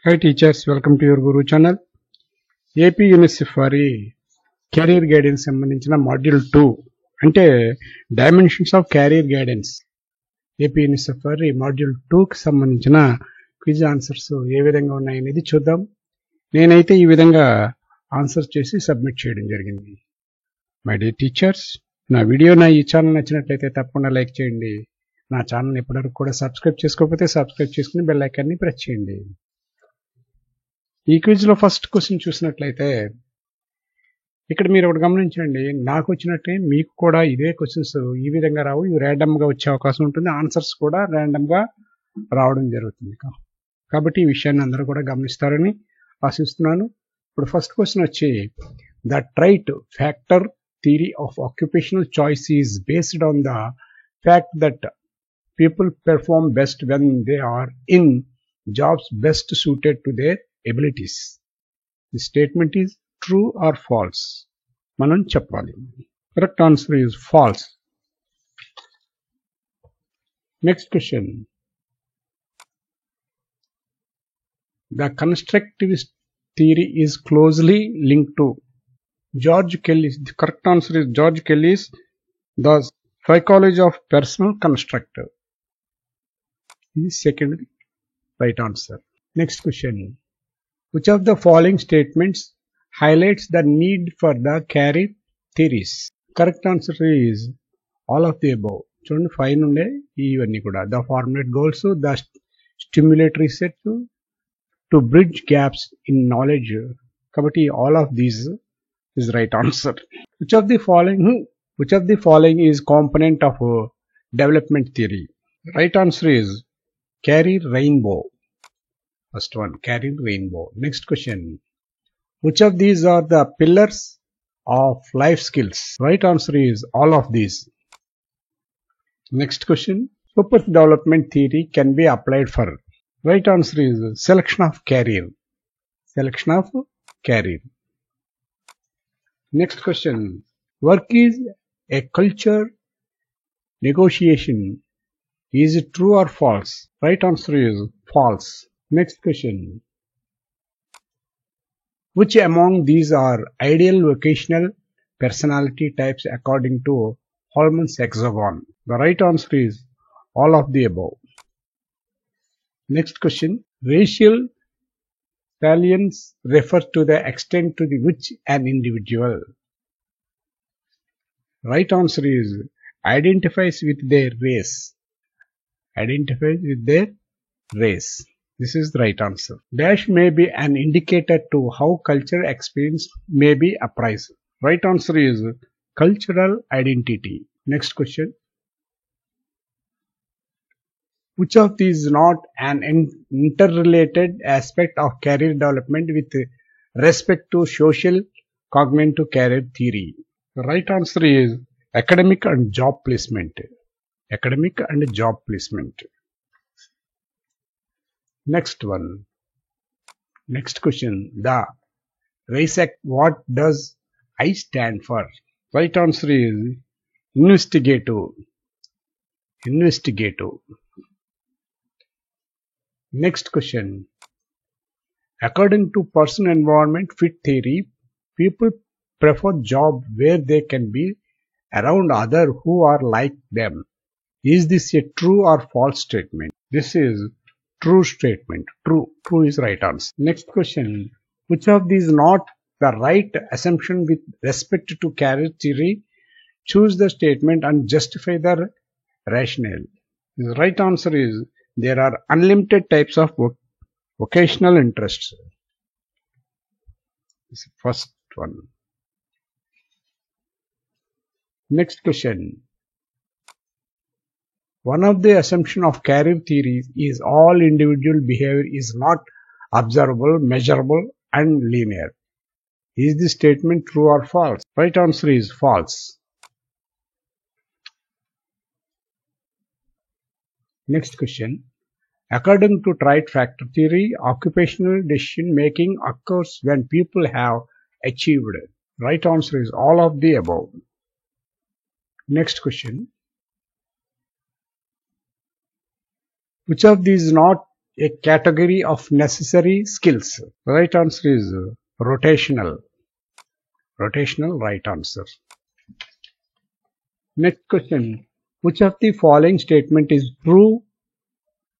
Hi teachers, welcome to your Guru channel. AP Unisafari Career Guidance సంబంధించిన module 2 అంటే dimensions of carrier guidance. AP Unisafari module 2 కి సంబంధించిన quiz answers ఏ విధంగా ఉన్నాయనేది చూద్దాం. నేనైతే ఈ విధంగా ఆన్సర్ చేసి సబ్మిట్ చేయడం జరిగింది. మై డియర్ టీచర్స్, నా ఈ ఛానల్ నచ్చినట్లయితే తప్పకుండా లైక్ చేయండి. నా ఛానల్ ఇప్పటివరకు కూడా సబ్స్క్రైబ్ చేసుకోకపోతే సబ్స్క్రైబ్ చేసుకుని బెల్ ఐకాన్ని ప్రెస్ చేయండి. ఈ క్విజ్ లో ఫస్ట్ క్వశ్చన్ చూసినట్లయితే ఇక్కడ మీరు ఒకటి గమనించండి, నాకు వచ్చినట్టే మీకు కూడా ఇదే క్వశ్చన్స్ ఈ విధంగా రావు, ఇవి ర్యాండమ్ గా వచ్చే అవకాశం ఉంటుంది. ఆన్సర్స్ కూడా ర్యాండమ్ గా రావడం జరుగుతుంది. కాబట్టి ఈ విషయాన్ని అందరూ కూడా గమనిస్తారని ఆశిస్తున్నాను. ఇప్పుడు ఫస్ట్ క్వశ్చన్ వచ్చి, the trait factor theory of occupational choice is based on the fact that people perform best when they are in jobs best suited to their abilities. The statement is true or false. మనం చెప్పాలి. Correct answer is false. Next question. The constructivist theory is closely linked to George Kelly. The correct answer is George Kelly's The Psychology of Personal Constructor. This is second right answer. Next question. Which of the following statements highlights the need for the career theories? Correct answer is all of the above. చూడండి, 5 నుండే ఇవన్నీ కూడా. The formulate goals, the stimulate research, to bridge gaps in knowledge. కాబట్టి all of these is right answer. Which of the following is component of development theory? Right answer is career rainbow. First one, career rainbow. Next question. Which of these are the pillars of life skills? Right answer is all of these. Next question. Super development theory can be applied for. Right answer is selection of career. Selection of career. Next question. Work is a culture negotiation. Is it true or false? Right answer is false. Next question. Which among these are ideal vocational personality types according to Holman's hexagon? The right answer is all of the above. Next question. Racial salience refers to the extent to which an individual. Right answer is identifies with their race. Identifies with their race. This is the right answer. Dash may be an indicator to how cultural experience may be appraised. Right answer is cultural identity. Next question. Which of these is not an interrelated aspect of career development with respect to social cognitive career theory? The right answer is academic and job placement. Academic and job placement. Next one. Next question. The RAISAC, what does I stand for? Right answer is investigative. Investigative. Next question. According to person environment fit theory, people prefer job where they can be around others who are like them. Is this a true or false statement? This is true statement. True. True is right answer. Next question. Which of these not the right assumption with respect to career theory? Choose the statement and justify the rationale. The right answer is there are unlimited types of vocational interests. This is the first one. Next question. One of the assumptions of career theory is all individual behavior is not observable, measurable, and linear. Is this statement true or false? Right answer is false. Next question. According to trite factor theory, occupational decision making occurs when people have achieved. Right answer is all of the above. Next question. Which of these is not a category of necessary skills. Right answer is rotational. Rotational, right answer. Next question. Which of the following statement is true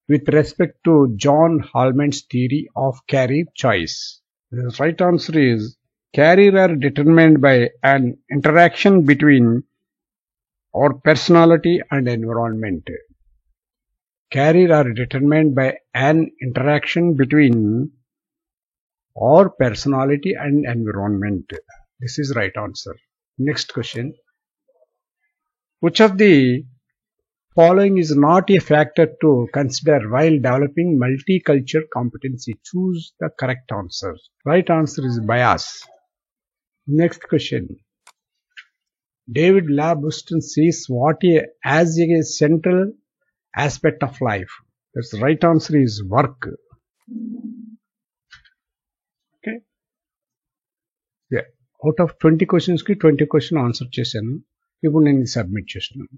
with respect to John Hallman's theory of career choice? The right answer is career are determined by an interaction between our personality and environment. Career are determined by an interaction between our personality and environment. This is right answer. Next question. Which of the following is not a factor to consider while developing multicultural competency? Choose the correct answer. Right answer is bias. Next question. David Labuston sees what as a central aspect of life. That's the right answer is work. Okay. Yeah. Out of 20 questions కి 20 question answer చేశాను. ఇప్పుడు నేను submit చేస్తున్నాను.